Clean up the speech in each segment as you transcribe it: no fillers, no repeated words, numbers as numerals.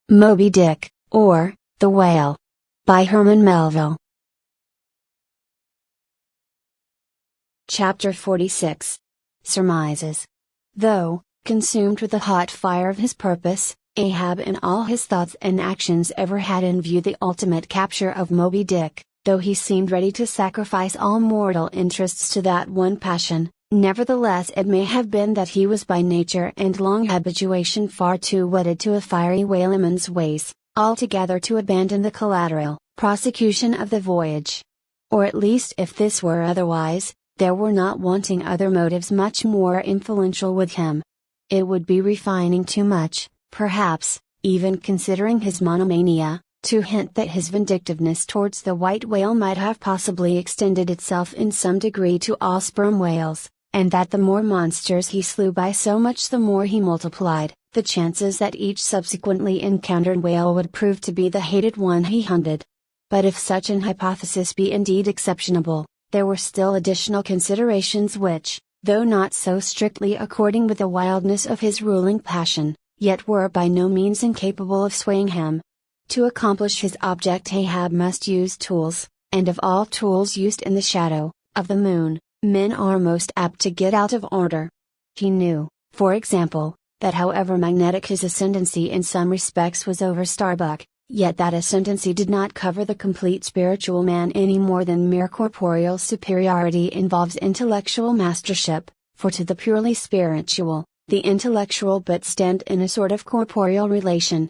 Moby Dick, or, The Whale. By Herman Melville. Chapter 46. Surmises. Though, consumed with the hot fire of his purpose, Ahab in all his thoughts and actions ever had in view the ultimate capture of Moby Dick, though he seemed ready to sacrifice all mortal interests to that one passion, nevertheless it may have been that he was by nature and long habituation far too wedded to a fiery whaleman's ways, altogether to abandon the collateral prosecution of the voyage. Or at least if this were otherwise, there were not wanting other motives much more influential with him. It would be refining too much, perhaps, even considering his monomania, to hint that his vindictiveness towards the white whale might have possibly extended itself in some degree to all sperm whales, and that the more monsters he slew by so much the more he multiplied, the chances that each subsequently encountered whale would prove to be the hated one he hunted. But if such an hypothesis be indeed exceptionable, there were still additional considerations which, though not so strictly according with the wildness of his ruling passion, yet were by no means incapable of swaying him. To accomplish his object Ahab must use tools, and of all tools used in the shadow of the moon, men are most apt to get out of order. He knew, for example, that however magnetic his ascendancy in some respects was over Starbuck, yet that ascendancy did not cover the complete spiritual man any more than mere corporeal superiority involves intellectual mastership, for to the purely spiritual, the intellectual but stand in a sort of corporeal relation.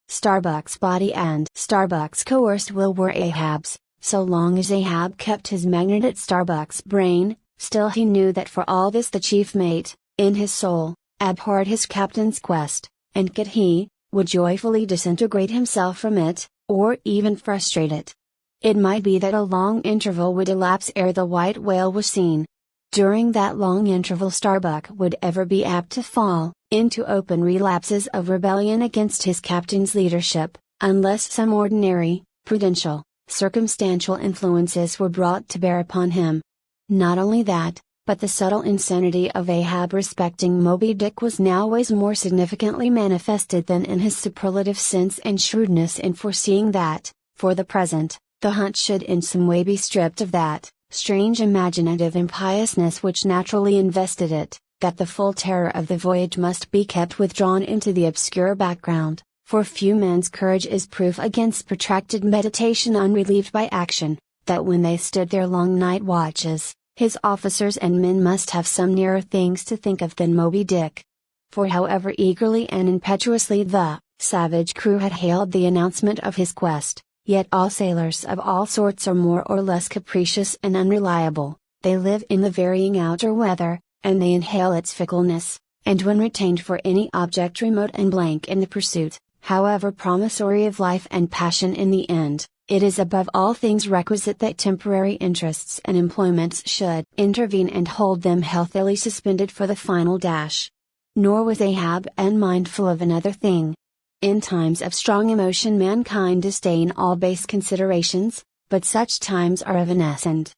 Starbuck's body and Starbuck's coerced will were Ahab's. So long as Ahab kept his magnet at Starbuck's brain, still he knew that for all this the chief mate, in his soul, abhorred his captain's quest, and could he, would joyfully disintegrate himself from it, or even frustrate it. It might be that a long interval would elapse ere the white whale was seen. During that long interval Starbuck would ever be apt to fall into open relapses of rebellion against his captain's leadership, unless some ordinary, prudential, circumstantial influences were brought to bear upon him. Not only that, but the subtle insanity of Ahab respecting Moby Dick was nowadays more significantly manifested than in his superlative sense and shrewdness in foreseeing that, for the present, the hunt should in some way be stripped of that strange imaginative impiousness which naturally invested it, that the full terror of the voyage must be kept withdrawn into the obscure background, for few men's courage is proof against protracted meditation unrelieved by action, that when they stood their long night watches, his officers and men must have some nearer things to think of than Moby Dick. For however eagerly and impetuously the savage crew had hailed the announcement of his quest, yet all sailors of all sorts are more or less capricious and unreliable. They live in the varying outer weather, and they inhale its fickleness, and when retained for any object remote and blank in the pursuit, however promissory of life and passion in the end, it is above all things requisite that temporary interests and employments should intervene and hold them healthily suspended for the final dash. Nor was Ahab unmindful of another thing. In times of strong emotion mankind disdain all base considerations, but such times are evanescent.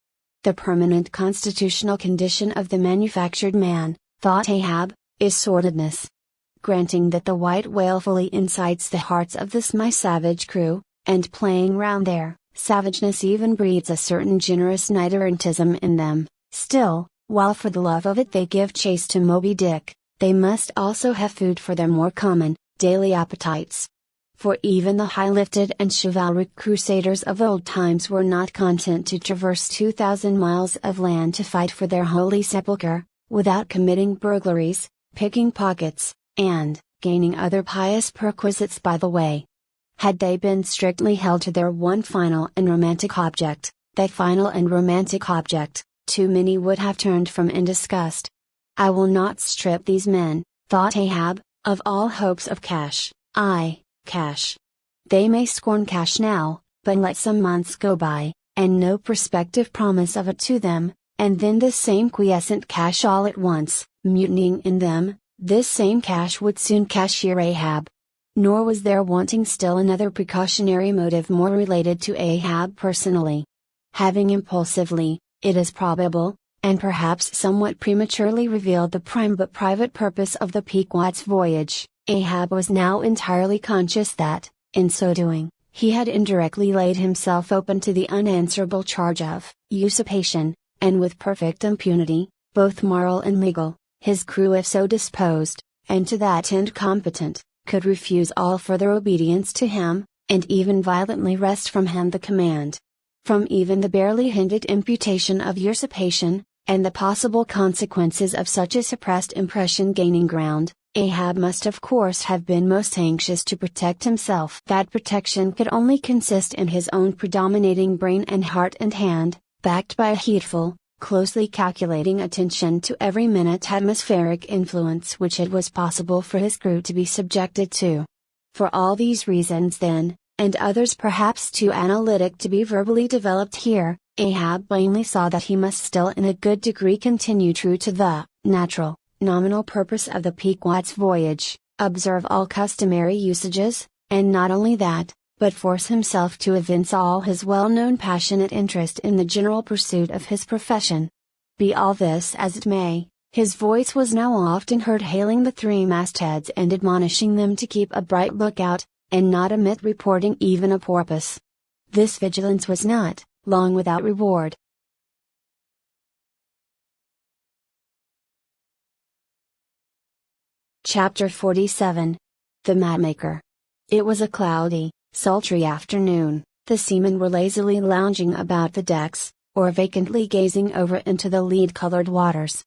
The permanent constitutional condition of the manufactured man, thought Ahab, is sordidness. Granting that the white whale fully incites the hearts of this my savage crew, and playing round their savageness even breeds a certain generous knight-errantism in them, still, while for the love of it they give chase to Moby Dick, they must also have food for their more common, daily appetites. For even the high-lifted and chivalric crusaders of old times were not content to traverse 2,000 miles of land to fight for their holy sepulchre, without committing burglaries, picking pockets, and gaining other pious perquisites by the way. Had they been strictly held to their one final and romantic object, that final and romantic object, too many would have turned from in disgust. I will not strip these men, thought Ahab, of all hopes of cash. Cash. They may scorn cash now, but let some months go by, and no prospective promise of it to them, and then this same quiescent cash all at once, mutinying in them, this same cash would soon cashier Ahab. Nor was there wanting still another precautionary motive more related to Ahab personally. Having impulsively, it is probable, and perhaps somewhat prematurely revealed the prime but private purpose of the Pequod's voyage, Ahab was now entirely conscious that, in so doing, he had indirectly laid himself open to the unanswerable charge of usurpation, and with perfect impunity, both moral and legal, his crew if so disposed, and to that end competent, could refuse all further obedience to him, and even violently wrest from him the command. From even the barely hinted imputation of usurpation, and the possible consequences of such a suppressed impression gaining ground, Ahab must of course have been most anxious to protect himself. That protection could only consist in his own predominating brain and heart and hand, backed by a heedful, closely calculating attention to every minute atmospheric influence which it was possible for his crew to be subjected to. For all these reasons then, and others perhaps too analytic to be verbally developed here, Ahab plainly saw that he must still in a good degree continue true to the natural, nominal purpose of the Pequod's voyage, observe all customary usages, and not only that, but force himself to evince all his well-known passionate interest in the general pursuit of his profession. Be all this as it may, his voice was now often heard hailing the three mastheads and admonishing them to keep a bright lookout, and not omit reporting even a porpoise. This vigilance was not long without reward. Chapter 47. The Mapmaker. It was a cloudy, sultry afternoon. The seamen were lazily lounging about the decks, or vacantly gazing over into the lead-colored waters.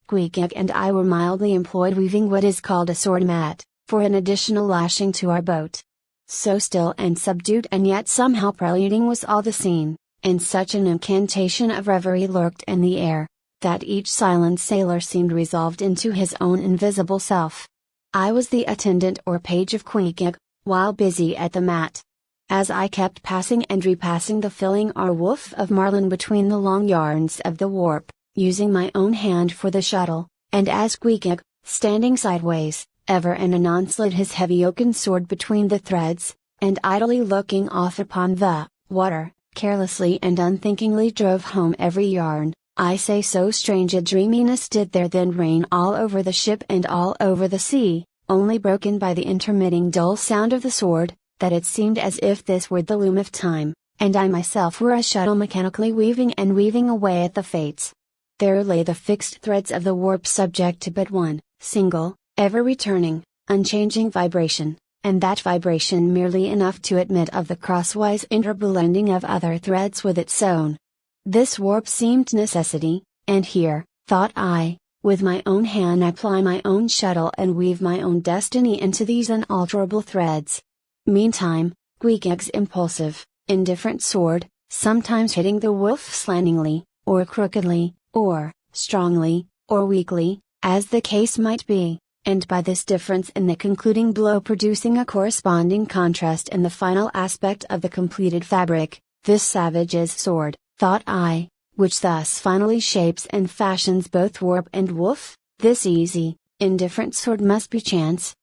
Queequeg and I were mildly employed weaving what is called a sword mat, for an additional lashing to our boat. So still and subdued and yet somehow preluding was all the scene, and such an incantation of reverie lurked in the air, that each silent sailor seemed resolved into his own invisible self. I was the attendant or page of Queequeg, while busy at the mat. As I kept passing and repassing the filling our woof of marline between the long yarns of the warp, using my own hand for the shuttle, and as Queequeg, standing sideways, ever and anon slid his heavy oaken sword between the threads, and idly looking off upon the water, carelessly and unthinkingly drove home every yarn, I say so strange a dreaminess did there then reign all over the ship and all over the sea, only broken by the intermitting dull sound of the sword, that it seemed as if this were the loom of time, and I myself were a shuttle mechanically weaving and weaving away at the fates. There lay the fixed threads of the warp subject to but one, single, ever returning, unchanging vibration, and that vibration merely enough to admit of the crosswise interblending of other threads with its own. This warp seemed necessity, and here, thought I, with my own hand I ply my own shuttle and weave my own destiny into these unalterable threads. Meantime, Queequeg's impulsive, indifferent sword, sometimes hitting the woof slantingly, or crookedly, or strongly, or weakly, as the case might be, and by this difference in the concluding blow producing a corresponding contrast in the final aspect of the completed fabric, this savage's sword, thought I, which thus finally shapes and fashions both warp and woof, this easy, indifferent sword must be chance,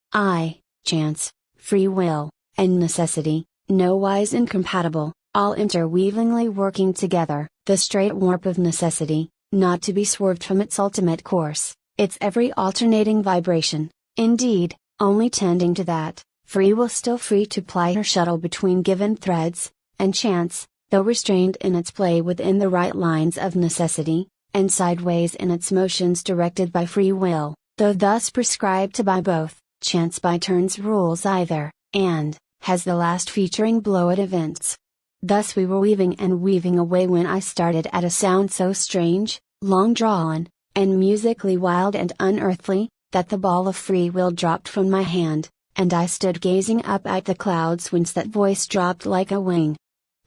chance, free will, and necessity, nowise incompatible, all interweavingly working together, the straight warp of necessity, not to be swerved from its ultimate course, its every alternating vibration, indeed, only tending to that, free will still free to ply her shuttle between given threads, and chance, though restrained in its play within the right lines of necessity, and sideways in its motions directed by free will, though thus prescribed to by both, chance by turns rules either, and, has the last featuring blow at events. Thus we were weaving and weaving away when I started at a sound so strange, long drawn, and musically wild and unearthly, that the ball of free will dropped from my hand, and I stood gazing up at the clouds whence that voice dropped like a wing.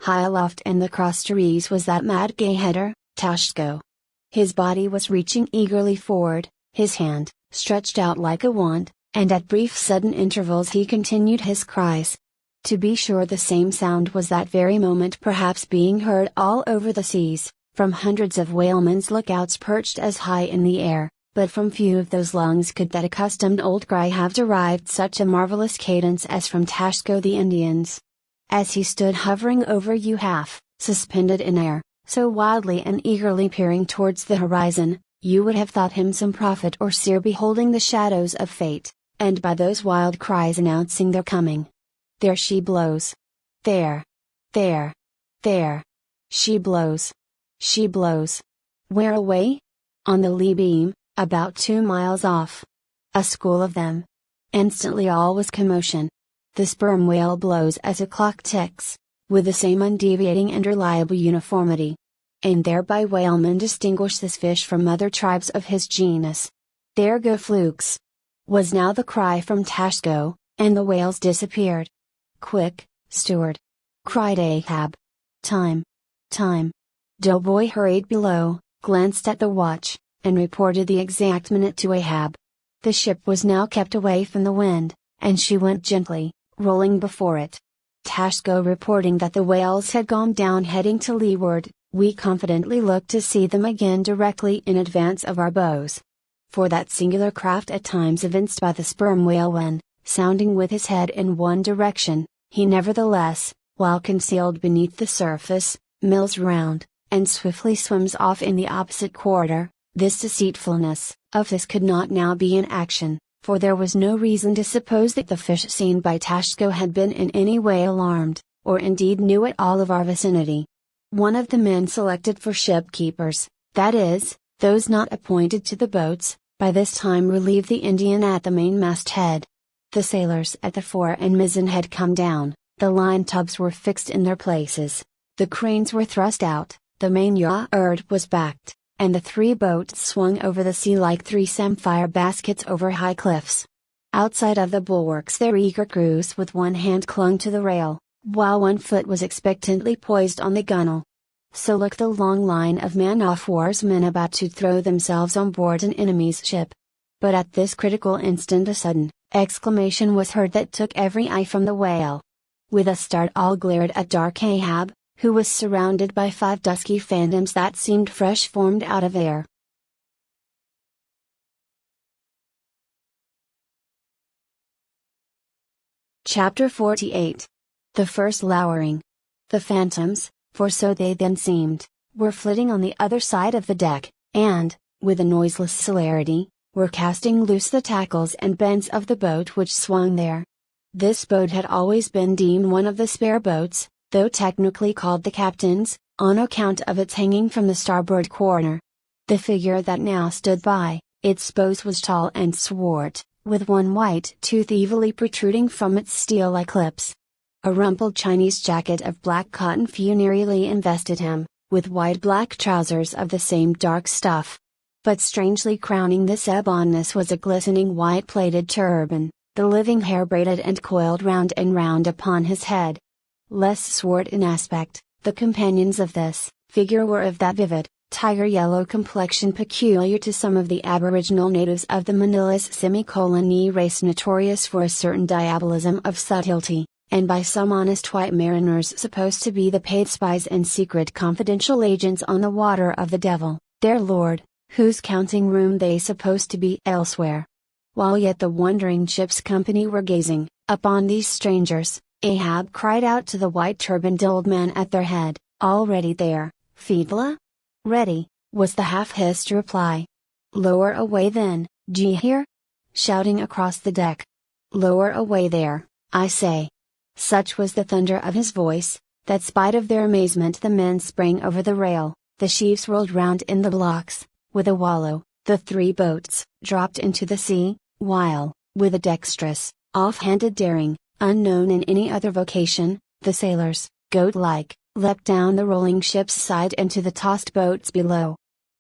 High aloft in the cross trees was that mad gay-header, Tashko. His body was reaching eagerly forward, his hand, stretched out like a wand, and at brief sudden intervals he continued his cries. To be sure the same sound was that very moment perhaps being heard all over the seas, from hundreds of whalemen's lookouts perched as high in the air, but from few of those lungs could that accustomed old cry have derived such a marvelous cadence as from Tashko the Indians. As he stood hovering over you half, suspended in air, so wildly and eagerly peering towards the horizon, you would have thought him some prophet or seer beholding the shadows of fate, and by those wild cries announcing their coming. There she blows. There. There. There. She blows. She blows. Where away? On the lee beam, about 2 miles off. A school of them. Instantly all was commotion. The sperm whale blows as a clock ticks, with the same undeviating and reliable uniformity. And thereby whalemen distinguish this fish from other tribes of his genus. "There go flukes!" was now the cry from Tashco, and the whales disappeared. "Quick, steward!" cried Ahab. "Time! Time!" Doughboy hurried below, glanced at the watch, and reported the exact minute to Ahab. The ship was now kept away from the wind, and she went gently, rolling before it. Tashco reporting that the whales had gone down heading to leeward, we confidently looked to see them again directly in advance of our bows. For that singular craft at times evinced by the sperm whale when, sounding with his head in one direction, he nevertheless, while concealed beneath the surface, mills round, and swiftly swims off in the opposite quarter, this deceitfulness of his could not now be in action, for there was no reason to suppose that the fish seen by Tashco had been in any way alarmed, or indeed knew at all of our vicinity. One of the men selected for ship keepers, that is, those not appointed to the boats, by this time relieved the Indian at the mainmast head. The sailors at the fore and mizzen had come down, the line tubs were fixed in their places, the cranes were thrust out, the main yard was backed, and the 3 boats swung over the sea like 3 samphire baskets over high cliffs. Outside of the bulwarks their eager crews with one hand clung to the rail, while one foot was expectantly poised on the gunwale. So looked the long line of man-of-war's men about to throw themselves on board an enemy's ship. But at this critical instant a sudden exclamation was heard that took every eye from the whale. With a start all glared at dark Ahab, who was surrounded by 5 dusky phantoms that seemed fresh formed out of air. Chapter 48. The first lowering. The phantoms, for so they then seemed, were flitting on the other side of the deck, and, with a noiseless celerity, were casting loose the tackles and bends of the boat which swung there. This boat had always been deemed one of the spare boats, though technically called the captain's, on account of its hanging from the starboard corner. The figure that now stood by its bows was tall and swart, with one white tooth evilly protruding from its steel-like lips. A rumpled Chinese jacket of black cotton funereally invested him, with wide black trousers of the same dark stuff. But strangely crowning this ebonness was a glistening white plaited turban, the living hair braided and coiled round and round upon his head. Less swart in aspect, the companions of this figure were of that vivid, tiger yellow complexion peculiar to some of the aboriginal natives of the Manilas semi-colony race, notorious for a certain diabolism of subtlety, and by some honest white mariners supposed to be the paid spies and secret confidential agents on the water of the devil, their lord, whose counting room they supposed to be elsewhere. While yet the wondering ship's company were gazing upon these strangers, Ahab cried out to the white-turbaned old man at their head, "Already there, Fiedla?" "Ready," was the half-hissed reply. "Lower away then, d'ye hear?" shouting across the deck. "Lower away there, I say." Such was the thunder of his voice, that spite of their amazement the men sprang over the rail, the sheaves rolled round in the blocks, with a wallow, the 3 boats dropped into the sea, while, with a dexterous, off-handed daring, unknown in any other vocation, the sailors, goat-like, leapt down the rolling ship's side into the tossed boats below.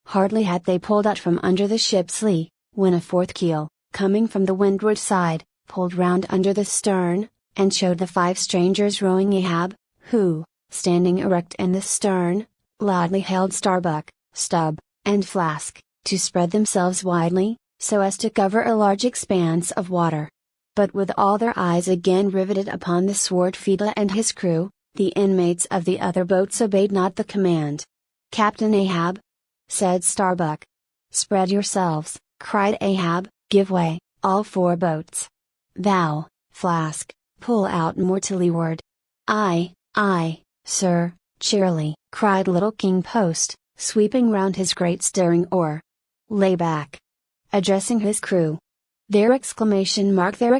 Hardly had they pulled out from under the ship's lee, when a 4th keel, coming from the windward side, pulled round under the stern, and showed the 5 strangers rowing Ahab, who, standing erect in the stern, loudly hailed Starbuck, Stubb, and Flask, to spread themselves widely, so as to cover a large expanse of water. But with all their eyes again riveted upon the swart Fiedla and his crew, the inmates of the other boats obeyed not the command. "Captain Ahab," said Starbuck. "Spread yourselves," cried Ahab, "give way, all 4 boats. Thou, Flask, pull out more to leeward." "Aye, sir," cheerily cried little King Post, sweeping round his great steering oar. "Lay back." Addressing his crew. There exclamation mark there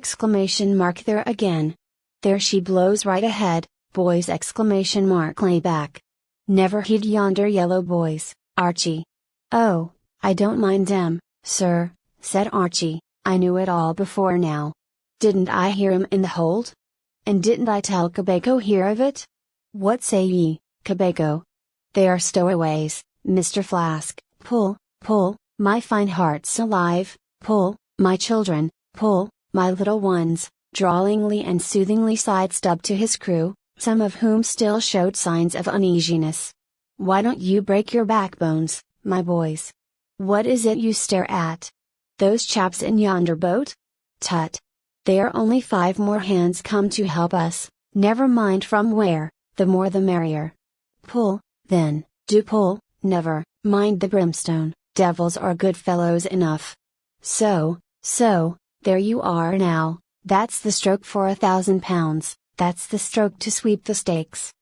again. There she blows right ahead, boys exclamation mark lay back. Never heed yonder yellow boys, Archie. Oh, I don't mind them, sir, said Archie, I knew it all before now. Didn't I hear him in the hold? And didn't I tell Quebeco hear of it? What say ye, Quebeco? They are stowaways, Mr. Flask, pull, my fine hearts alive, pull, my children, pull, my little ones, drawlingly and soothingly sighed Stubb to his crew, some of whom still showed signs of uneasiness. Why don't you break your backbones, my boys? What is it you stare at? Those chaps in yonder boat? Tut! They are only 5 more hands come to help us, never mind from where, the more the merrier. Pull, then, do pull, never mind the brimstone, devils are good fellows enough. So, there you are now, that's the stroke for £1,000, that's the stroke to sweep the stakes.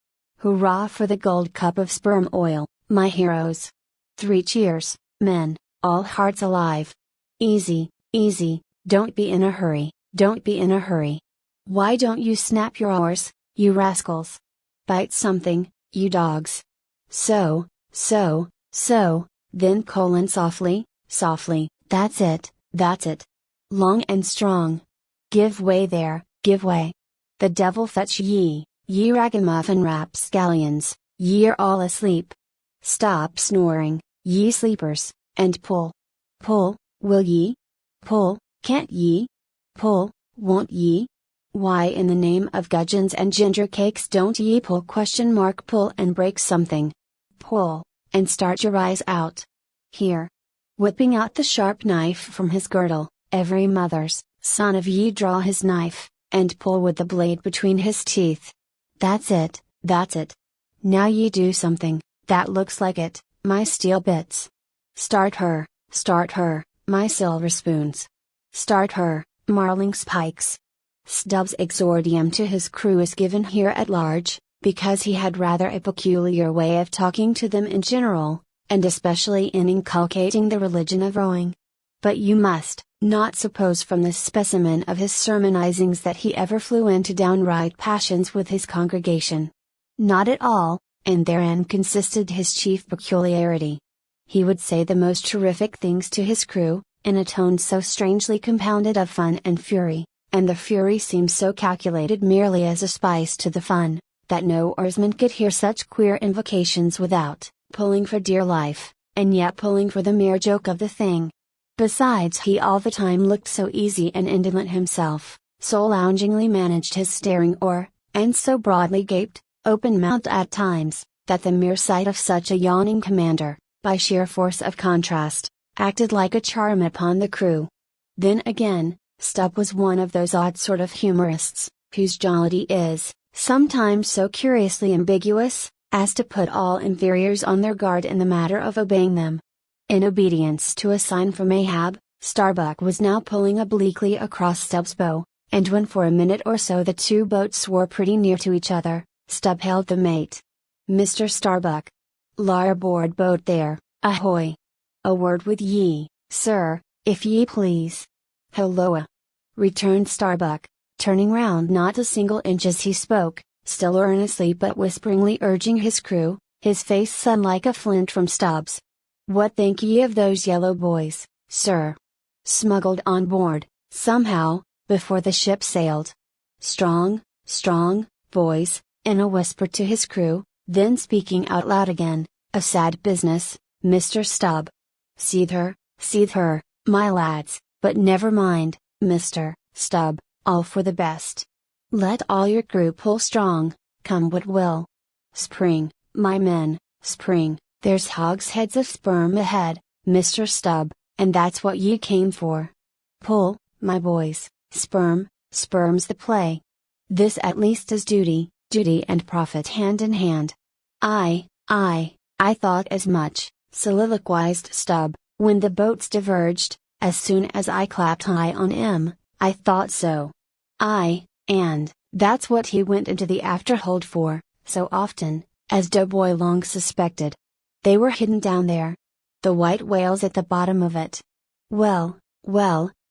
Hurrah for the gold cup of sperm oil, my heroes! 3 cheers, men, all hearts alive. Easy, don't be in a hurry, don't be in a hurry. Why don't you snap your oars, you rascals? Bite something, you dogs. So, then softly, that's it. Long and strong. Give way there, give way. The devil fetch ye, ye ragamuffin rapscallions, ye're all asleep. Stop snoring, ye sleepers, and pull. Pull, will ye? Pull, can't ye? Pull, won't ye? Why in the name of gudgeons and ginger cakes don't ye pull ? Pull and break something. Pull, and start your eyes out. Here. Whipping out the sharp knife from his girdle, every mother's son of ye draw his knife, and pull with the blade between his teeth. That's it. Now ye do something, that looks like it, my steel bits. Start her, my silver spoons. Start her, marling spikes. Stubb's exordium to his crew is given here at large, because he had rather a peculiar way of talking to them in general, and especially in inculcating the religion of rowing. But you must not suppose from this specimen of his sermonizings that he ever flew into downright passions with his congregation. Not at all, and therein consisted his chief peculiarity. He would say the most terrific things to his crew, in a tone so strangely compounded of fun and fury, and the fury seemed so calculated merely as a spice to the fun, that no oarsman could hear such queer invocations without pulling for dear life, and yet pulling for the mere joke of the thing. Besides, he all the time looked so easy and indolent himself, so loungingly managed his steering oar, and so broadly gaped, open-mouthed at times, that the mere sight of such a yawning commander, by sheer force of contrast, acted like a charm upon the crew. Then again, Stubb was one of those odd sort of humorists, whose jollity is, sometimes so curiously ambiguous, as to put all inferiors on their guard in the matter of obeying them. In obedience to a sign from Ahab, Starbuck was now pulling obliquely across Stubb's bow, and when for a minute or so the 2 boats were pretty near to each other, Stubb hailed the mate. "Mr. Starbuck. Larboard boat there, ahoy! A word with ye, sir, if ye please." "Halloa!" returned Starbuck, turning round not a single inch as he spoke, still earnestly but whisperingly urging his crew, his face sun like a flint from Stubb's. "What think ye of those yellow boys, sir? Smuggled on board, somehow, before the ship sailed. Strong, boys," in a whisper to his crew, then speaking out loud again, "a sad business, Mr. Stubb. Seethe her, my lads, but never mind, Mr. Stubb, all for the best. Let all your crew pull strong, come what will. Spring, my men, spring, there's hogsheads of sperm ahead, Mr. Stubb, and that's what ye came for. Pull, my boys, sperm's the play. This at least is duty and profit hand in hand." I thought as much," soliloquized Stubb, when the boats diverged. "As soon as I clapped eye on 'em, I thought so. And that's what he went into the afterhold for, so often, as Doughboy long suspected. They were hidden down there. The white whale's at the bottom of it. Well,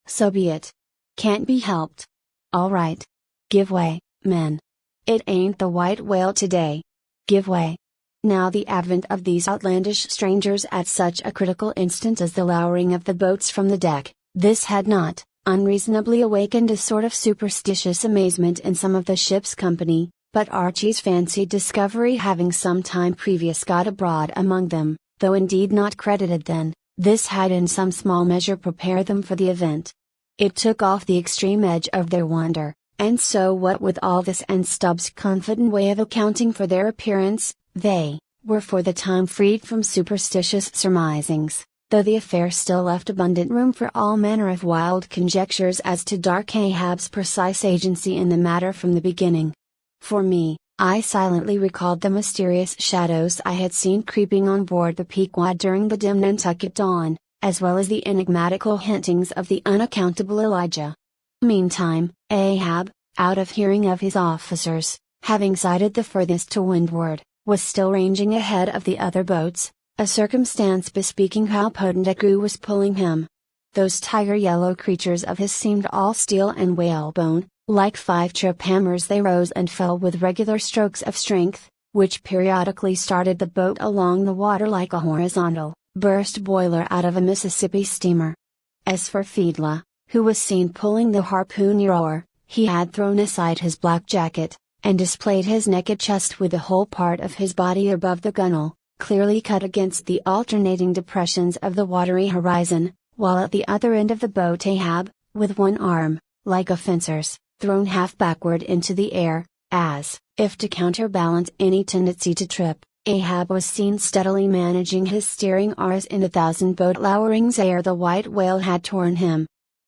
So be it. Can't be helped. All right. Give way, men. It ain't the white whale today. Give way. Now the advent of these outlandish strangers at such a critical instant as the lowering of the boats from the deck, this had not, unreasonably awakened a sort of superstitious amazement in some of the ship's company, but Archie's fancied discovery having some time previous got abroad among them, though indeed not credited then, this had in some small measure prepared them for the event. It took off the extreme edge of their wonder, and so what with all this and Stubbs' confident way of accounting for their appearance, they were for the time freed from superstitious surmisings, though the affair still left abundant room for all manner of wild conjectures as to dark Ahab's precise agency in the matter from the beginning. For me, I silently recalled the mysterious shadows I had seen creeping on board the Pequod during the dim Nantucket dawn, as well as the enigmatical hintings of the unaccountable Elijah. Meantime, Ahab, out of hearing of his officers, having sighted the furthest to windward, was still ranging ahead of the other boats, a circumstance bespeaking how potent a crew was pulling him. Those tiger-yellow creatures of his seemed all steel and whalebone, like 5 trip hammers they rose and fell with regular strokes of strength, which periodically started the boat along the water like a horizontal, burst boiler out of a Mississippi steamer. As for Fiedler, who was seen pulling the harpooner oar, he had thrown aside his black jacket, and displayed his naked chest with the whole part of his body above the gunwale, clearly cut against the alternating depressions of the watery horizon, while at the other end of the boat Ahab, with one arm, like a fencer's, thrown half backward into the air, as, if to counterbalance any tendency to trip, Ahab was seen steadily managing his steering oars in the 1,000 boat lowerings ere the white whale had torn him.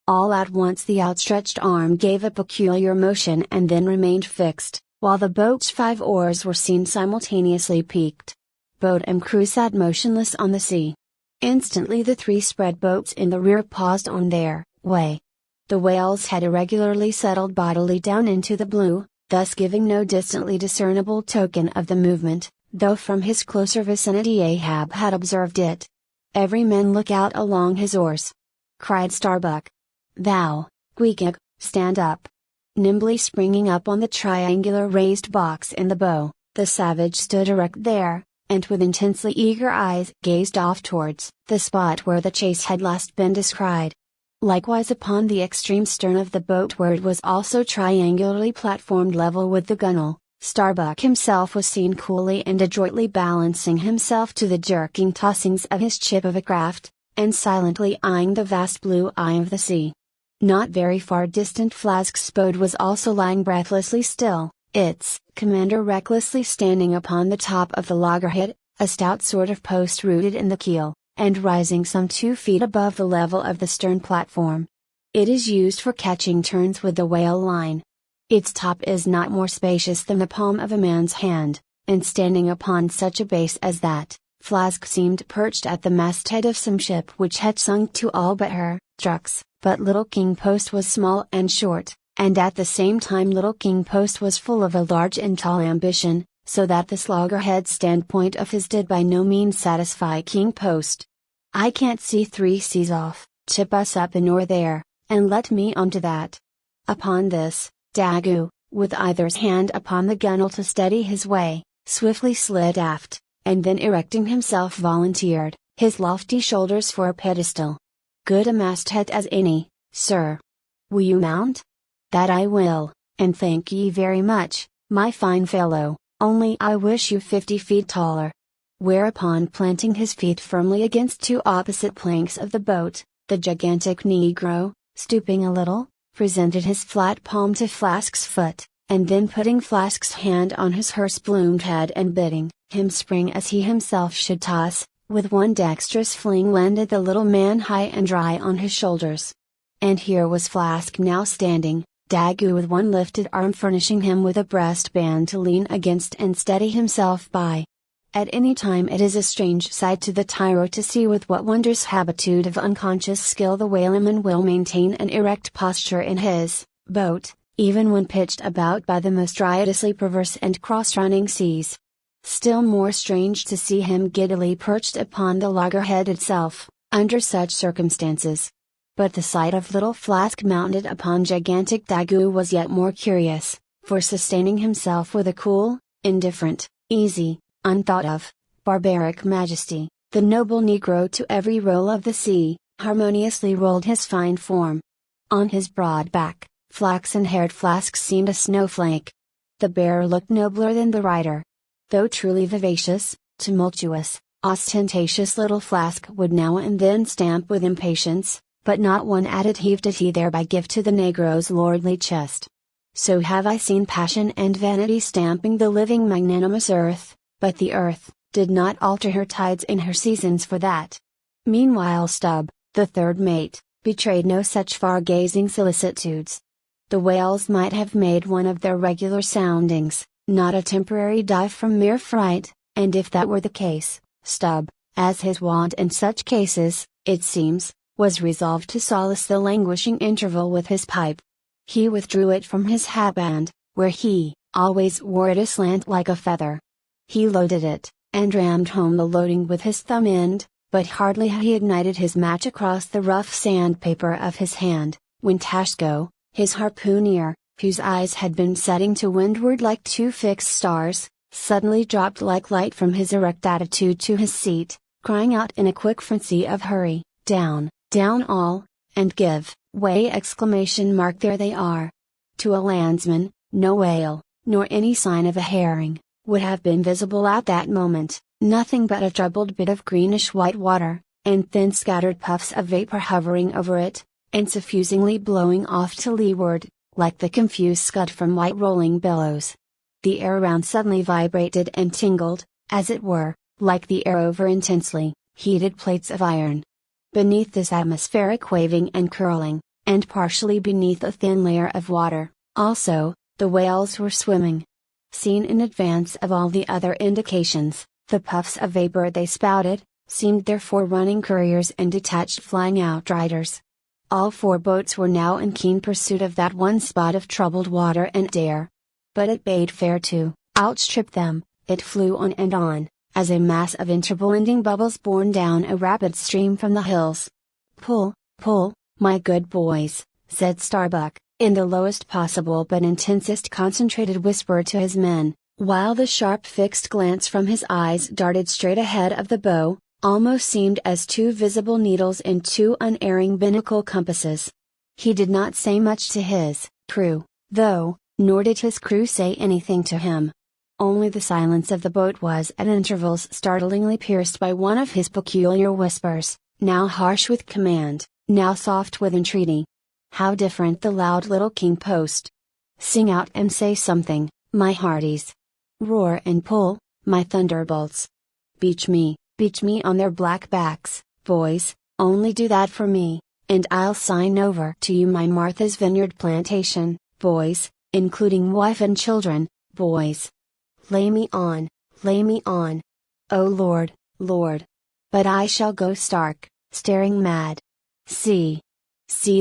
All at once the outstretched arm gave a peculiar motion and then remained fixed, while the boat's 5 oars were seen simultaneously peaked. Boat and crew sat motionless on the sea. Instantly the 3 spread boats in the rear paused on their way. The whales had irregularly settled bodily down into the blue, thus giving no distantly discernible token of the movement, though from his closer vicinity Ahab had observed it. "Every man look out along his oars!" cried Starbuck. "Thou, Queequeg, stand up!" Nimbly springing up on the triangular raised box in the bow, the savage stood erect there, and with intensely eager eyes gazed off towards the spot where the chase had last been descried. Likewise upon the extreme stern of the boat where it was also triangularly platformed level with the gunwale, Starbuck himself was seen coolly and adroitly balancing himself to the jerking tossings of his chip of a craft, and silently eyeing the vast blue eye of the sea. Not very far distant Flask's boat was also lying breathlessly still, its commander recklessly standing upon the top of the loggerhead, a stout sort of post rooted in the keel, and rising some 2 feet above the level of the stern platform. It is used for catching turns with the whale line. Its top is not more spacious than the palm of a man's hand, and standing upon such a base as that, Flask seemed perched at the masthead of some ship which had sunk to all but her trucks, but Little King Post was small and short, and at the same time Little King Post was full of a large and tall ambition, so that the loggerhead standpoint of his did by no means satisfy King Post. "I can't see 3 seas off, tip us up an oar there, and let me onto that." Upon this, Daggoo, with either hand upon the gunwale to steady his way, swiftly slid aft, and then erecting himself volunteered, his lofty shoulders for a pedestal. "Good a masthead as any, sir. Will you mount?" "That I will, and thank ye very much, my fine fellow, only I wish you 50 feet taller." Whereupon planting his feet firmly against 2 opposite planks of the boat, the gigantic negro, stooping a little, presented his flat palm to Flask's foot, and then putting Flask's hand on his hearse-plumed head and bidding him spring as he himself should toss, with one dexterous fling landed the little man high and dry on his shoulders. And here was Flask now standing, Daggoo with one lifted arm furnishing him with a breastband to lean against and steady himself by. At any time it is a strange sight to the tyro to see with what wondrous habitude of unconscious skill the whaleman will maintain an erect posture in his boat, even when pitched about by the most riotously perverse and cross-running seas. Still more strange to see him giddily perched upon the loggerhead itself, under such circumstances. But the sight of little Flask mounted upon gigantic Daggoo was yet more curious, for sustaining himself with a cool, indifferent, easy, unthought of, barbaric majesty, the noble Negro to every roll of the sea, harmoniously rolled his fine form. On his broad back, flaxen-haired Flask seemed a snowflake. The bearer looked nobler than the rider. Though truly vivacious, tumultuous, ostentatious little Flask would now and then stamp with impatience, but not one added heave did he thereby give to the Negro's lordly chest. So have I seen passion and vanity stamping the living magnanimous earth, but the earth did not alter her tides in her seasons for that. Meanwhile Stubb, the third mate, betrayed no such far-gazing solicitudes. The whales might have made one of their regular soundings, not a temporary dive from mere fright, and if that were the case, Stubb, as his wont in such cases, it seems, was resolved to solace the languishing interval with his pipe. He withdrew it from his hatband, where he always wore it aslant like a feather. He loaded it, and rammed home the loading with his thumb end, but hardly had he ignited his match across the rough sandpaper of his hand, when Tashko, his harpooner, whose eyes had been setting to windward like two fixed stars, suddenly dropped like light from his erect attitude to his seat, crying out in a quick frenzy of hurry, "Down, down all, and give way!" There they are. To a landsman, no whale, nor any sign of a herring, would have been visible at that moment, nothing but a troubled bit of greenish white water, and thin scattered puffs of vapor hovering over it, and suffusingly blowing off to leeward, like the confused scud from white rolling billows. The air around suddenly vibrated and tingled, as it were, like the air over intensely heated plates of iron. Beneath this atmospheric waving and curling, and partially beneath a thin layer of water, also, the whales were swimming. Seen in advance of all the other indications, the puffs of vapor they spouted, seemed their forerunning couriers and detached flying outriders. All four boats were now in keen pursuit of that one spot of troubled water and air. But it bade fair to outstrip them. It flew on, as a mass of interblending bubbles borne down a rapid stream from the hills. "Pull, pull, my good boys," said Starbuck, in the lowest possible but intensest concentrated whisper to his men, while the sharp fixed glance from his eyes darted straight ahead of the bow, almost seemed as two visible needles in two unerring binnacle compasses. He did not say much to his crew, though, nor did his crew say anything to him. Only the silence of the boat was at intervals startlingly pierced by one of his peculiar whispers, now harsh with command, now soft with entreaty. How different the loud little king post! Sing out and say something, my hearties! Roar and pull, my thunderbolts! Beach me on their black backs, boys, only do that for me, and I'll sign over to you my Martha's Vineyard plantation, boys, including wife and children, boys. Lay me on, oh Lord, Lord! But I shall go stark, staring mad. See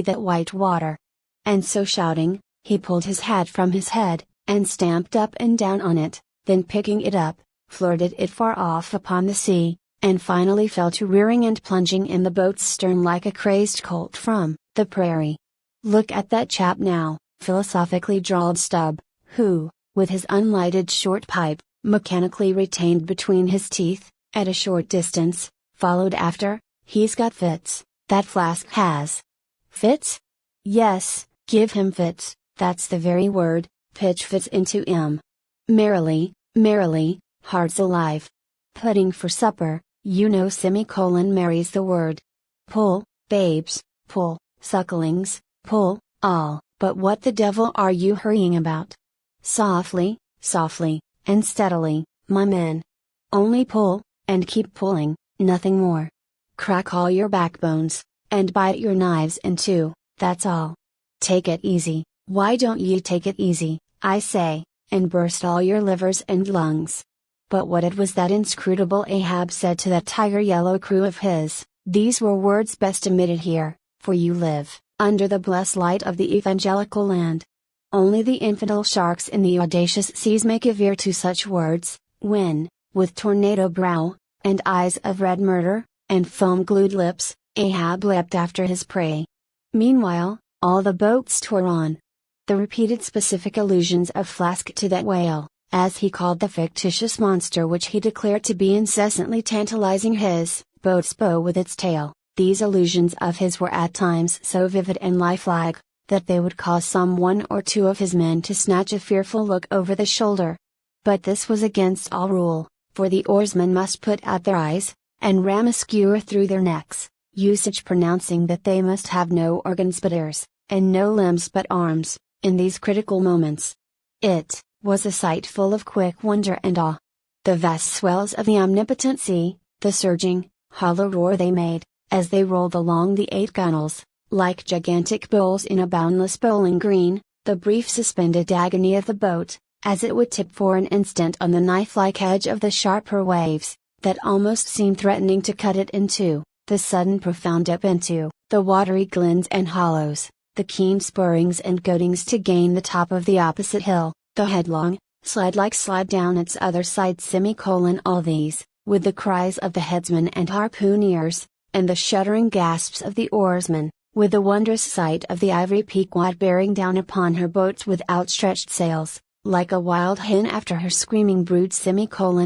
that white water!" And so shouting, he pulled his hat from his head, and stamped up and down on it, then picking it up, flirted it far off upon the sea, and finally fell to rearing and plunging in the boat's stern like a crazed colt from the prairie. "Look at that chap now," philosophically drawled Stubb, who, with his unlighted short pipe, mechanically retained between his teeth, at a short distance, followed after. "He's got fits, that Flask has." "Fits?" "Yes, give him fits, that's the very word, pitch fits into 'im. Merrily, hearts alive. Pudding for supper, you know, Mary's the word. Pull, babes, pull, sucklings, pull, all. But what the devil are you hurrying about? Softly, and steadily, my men. Only pull, and keep pulling, nothing more. Crack all your backbones, and bite your knives in two, that's all. Take it easy, why don't you take it easy, I say, and burst all your livers and lungs." But what it was that inscrutable Ahab said to that tiger yellow crew of his, these were words best omitted here, for you live under the blessed light of the evangelical land. Only the infidel sharks in the audacious seas may give ear to such words, when, with tornado brow, and eyes of red murder, and foam-glued lips, Ahab leapt after his prey. Meanwhile, all the boats tore on. The repeated specific allusions of Flask to that whale, as he called the fictitious monster which he declared to be incessantly tantalizing his boat's bow with its tail, these allusions of his were at times so vivid and lifelike, that they would cause some one or two of his men to snatch a fearful look over the shoulder. But this was against all rule, for the oarsmen must put out their eyes, and ram a skewer through their necks, usage pronouncing that they must have no organs but ears, and no limbs but arms, in these critical moments. It was a sight full of quick wonder and awe. The vast swells of the omnipotent sea, the surging, hollow roar they made, as they rolled along the 8 gunwales, like gigantic bowls in a boundless bowling green, the brief suspended agony of the boat, as it would tip for an instant on the knife-like edge of the sharper waves, that almost seemed threatening to cut it in two, the sudden profound dip into the watery glens and hollows, the keen spurrings and goadings to gain the top of the opposite hill, the headlong, slide down its other side all these, with the cries of the headsmen and harpooneers, and the shuddering gasps of the oarsmen, with the wondrous sight of the ivory Pequod bearing down upon her boats with outstretched sails, like a wild hen after her screaming brood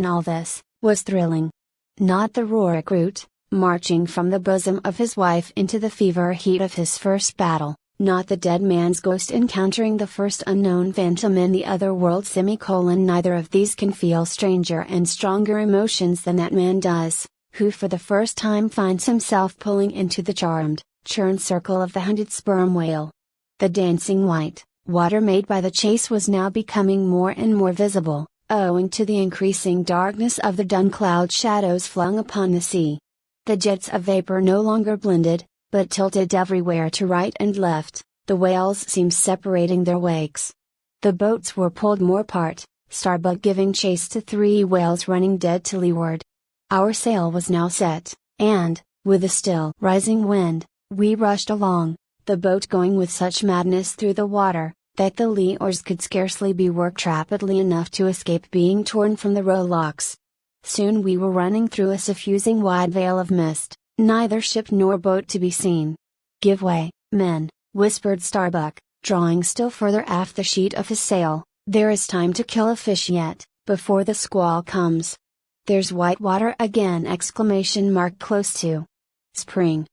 all this, was thrilling. Not the roaring recruit, marching from the bosom of his wife into the fever heat of his first battle, not the dead man's ghost encountering the first unknown phantom in the other world neither of these can feel stranger and stronger emotions than that man does, who for the first time finds himself pulling into the charmed, churn circle of the hunted sperm whale. The dancing white water made by the chase was now becoming more and more visible, owing to the increasing darkness of the dun cloud shadows flung upon the sea. The jets of vapor no longer blended, but tilted everywhere to right and left, the whales seemed separating their wakes. The boats were pulled more apart, Starbuck giving chase to 3 whales running dead to leeward. Our sail was now set, and, with a still rising wind, we rushed along, the boat going with such madness through the water, that the lee oars could scarcely be worked rapidly enough to escape being torn from the rowlocks. Soon we were running through a suffusing wide veil of mist, neither ship nor boat to be seen. "Give way, men," whispered Starbuck, drawing still further aft the sheet of his sail, "there is time to kill a fish yet, before the squall comes. There's white water again!" Close to spring.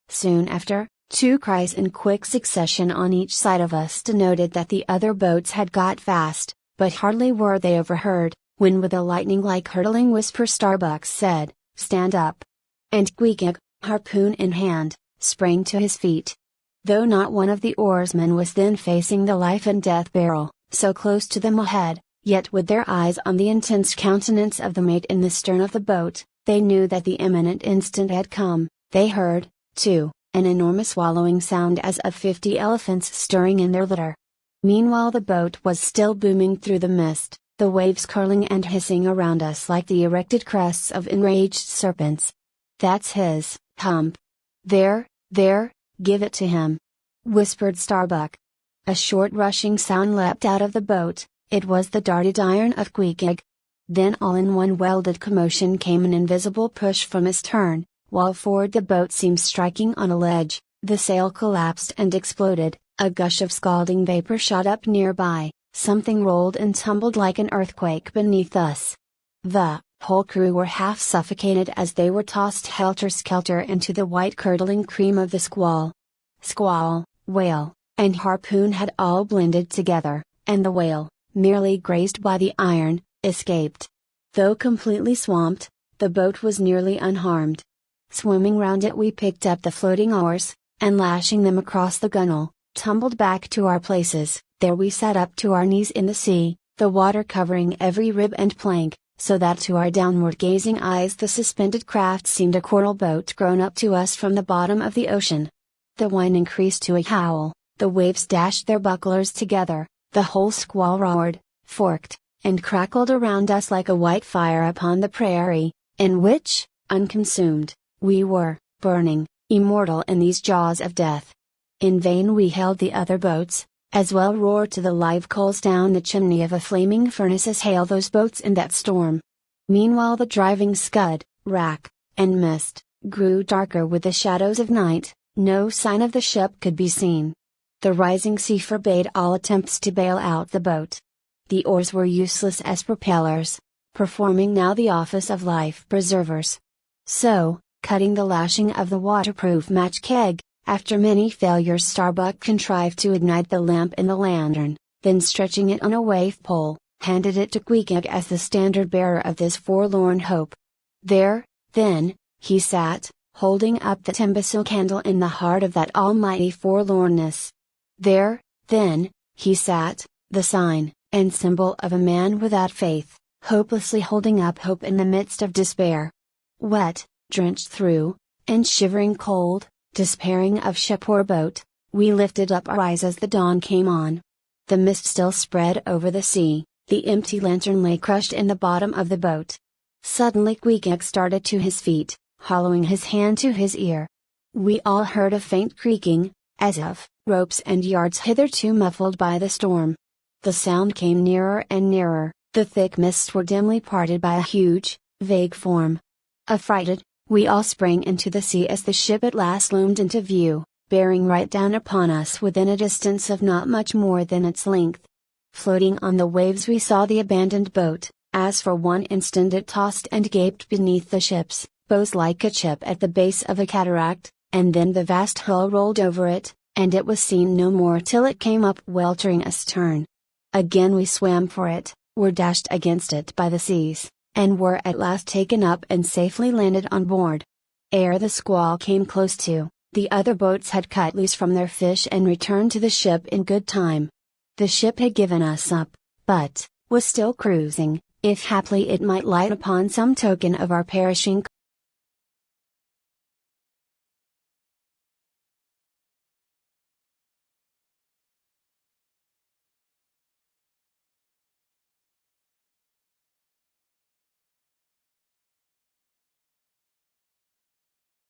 Soon after, 2 cries in quick succession on each side of us denoted that the other boats had got fast, but hardly were they overheard, when with a lightning-like hurtling whisper Starbuck said, "Stand up!" And Queequeg, harpoon in hand, sprang to his feet. Though not one of the oarsmen was then facing the life and death barrel, so close to them ahead, yet with their eyes on the intense countenance of the mate in the stern of the boat, they knew that the imminent instant had come. They heard, too, an enormous wallowing sound as of 50 elephants stirring in their litter. Meanwhile the boat was still booming through the mist, the waves curling and hissing around us like the erected crests of enraged serpents. "That's his hump. There, give it to him," whispered Starbuck. A short rushing sound leapt out of the boat. It was the darted iron of Queequeg. Then all in one welded commotion came an invisible push from astern, while forward the boat seemed striking on a ledge, the sail collapsed and exploded, a gush of scalding vapor shot up nearby, something rolled and tumbled like an earthquake beneath us. The whole crew were half suffocated as they were tossed helter-skelter into the white curdling cream of the squall. Squall, whale, and harpoon had all blended together, and the whale, merely grazed by the iron, escaped. Though completely swamped, the boat was nearly unharmed. Swimming round it we picked up the floating oars, and lashing them across the gunwale, tumbled back to our places. There we sat up to our knees in the sea, the water covering every rib and plank, so that to our downward gazing eyes the suspended craft seemed a coral boat grown up to us from the bottom of the ocean. The wind increased to a howl, the waves dashed their bucklers together, the whole squall roared, forked, and crackled around us like a white fire upon the prairie, in which, unconsumed, we were, burning, immortal in these jaws of death. In vain we hailed the other boats, as well roar to the live coals down the chimney of a flaming furnace as hail those boats in that storm. Meanwhile the driving scud, rack, and mist, grew darker with the shadows of night, No sign of the ship could be seen. The rising sea forbade all attempts to bail out the boat. The oars were useless as propellers, performing now the office of life preservers. So, cutting the lashing of the waterproof match keg, after many failures Starbuck contrived to ignite the lamp in the lantern, then stretching it on a wave pole, handed it to Queequeg as the standard bearer of this forlorn hope. There, then, he sat, holding up the imbecile candle in the heart of that almighty forlornness. There, then, he sat, the sign and symbol of a man without faith, hopelessly holding up hope in the midst of despair. Wet, drenched through, and shivering cold, despairing of ship or boat, we lifted up our eyes as the dawn came on. The mist still spread over the sea, the empty lantern lay crushed in the bottom of the boat. Suddenly Queequeg started to his feet, hollowing his hand to his ear. We all heard a faint creaking, as of ropes and yards hitherto muffled by the storm. The sound came nearer and nearer, the thick mists were dimly parted by a huge, vague form. Affrighted, we all sprang into the sea as the ship at last loomed into view, bearing right down upon us within a distance of not much more than its length. Floating on the waves we saw the abandoned boat, as for one instant it tossed and gaped beneath the ship's bows like a chip at the base of a cataract, and then the vast hull rolled over it, and it was seen no more till it came up weltering astern. Again we swam for it, were dashed against it by the seas, and were at last taken up and safely landed on board. Ere the squall came close to, the other boats had cut loose from their fish and returned to the ship in good time. The ship had given us up, but was still cruising, if haply it might light upon some token of our perishing